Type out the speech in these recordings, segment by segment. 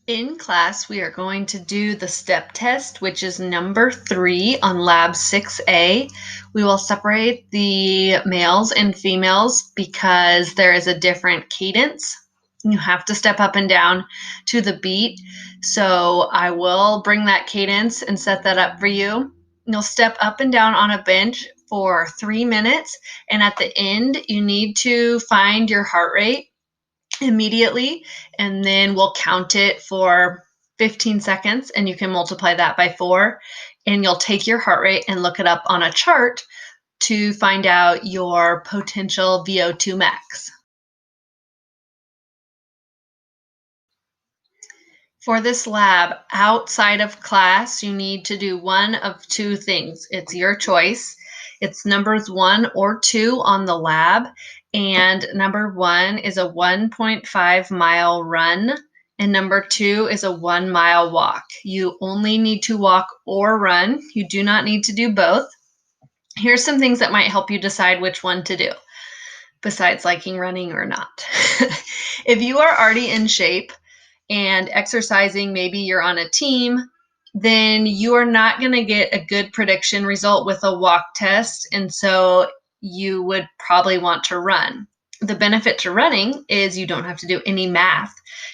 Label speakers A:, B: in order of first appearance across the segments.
A: In class, we are going to do the step test, which is number 3 on lab 6A. We will separate the males and females because there is a different cadence. You have to step up and down to the beat. So I will bring that cadence and set that up for you. You'll step up and down on a bench for 3 minutes. And at the end, you need to find your heart rate immediately, and then we'll count it for 15 seconds, and you can multiply that by 4, and you'll take your heart rate and look it up on a chart to find out your potential VO2 max. For this lab, outside of class, you need to do one of two things. It's your choice. It's numbers 1 or 2 on the lab, and number 1 is a 1.5-mile run, and number 2 is a 1-mile walk. You only need to walk or run. You do not need to do both. Here's some things that might help you decide which one to do, besides liking running or not. If you are already in shape and exercising, maybe you're on a team, then you are not going to get a good prediction result with a walk test. And so you would probably want to run. The benefit to running is you don't have to do any math.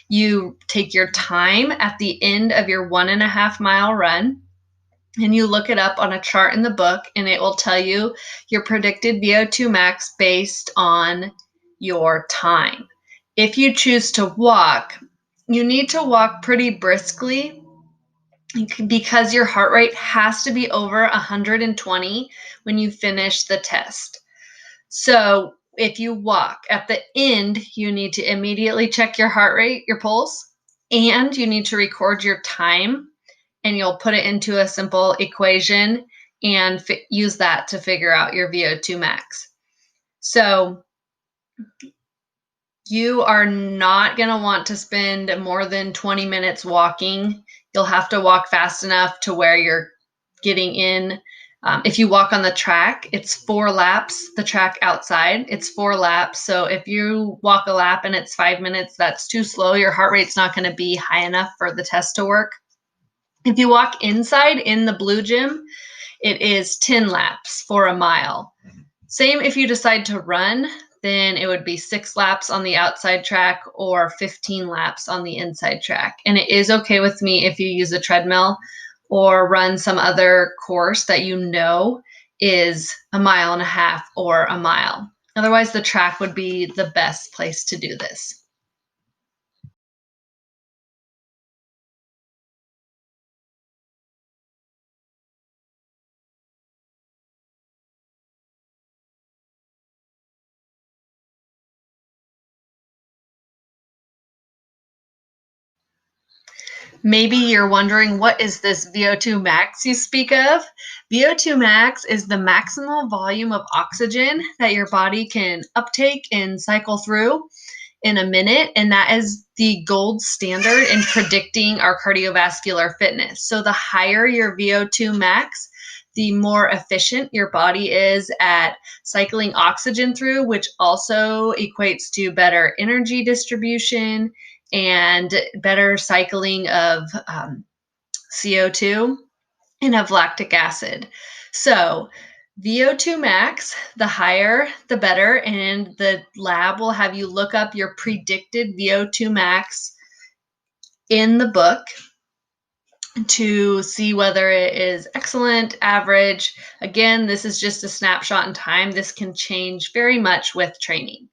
A: You take your time at the end of your 1.5-mile run, and you look it up on a chart in the book, and it will tell you your predicted VO2 max based on your time. If you choose to walk, you need to walk pretty briskly because your heart rate has to be over 120 when you finish the test. So if you walk at the end, you need to immediately check your heart rate, your pulse, and you need to record your time, and you'll put it into a simple equation and use that to figure out your VO2 max. So you are not going to want to spend more than 20 minutes walking. You'll have to walk fast enough to where you're getting in. If you walk on the track, it's 4 laps. The track outside, it's 4 laps. So if you walk a lap and it's 5 minutes, that's too slow. Your heart rate's not going to be high enough for the test to work. If you walk inside in the blue gym, it is 10 laps for a mile. Same if you decide to run, then it would be 6 laps on the outside track or 15 laps on the inside track. And it is okay with me if you use a treadmill or run some other course that you know is 1.5 miles or a mile. Otherwise, the track would be the best place to do this. Maybe you're wondering, what is this VO2 max you speak of? VO2 max is the maximal volume of oxygen that your body can uptake and cycle through in a minute, and that is the gold standard in predicting our cardiovascular fitness. So the higher your VO2 max, the more efficient your body is at cycling oxygen through, which also equates to better energy distribution and better cycling of CO2 and of lactic acid. So VO2 max, the higher, the better, and the lab will have you look up your predicted VO2 max in the book to see whether it is excellent, average. Again, this is just a snapshot in time. This can change very much with training.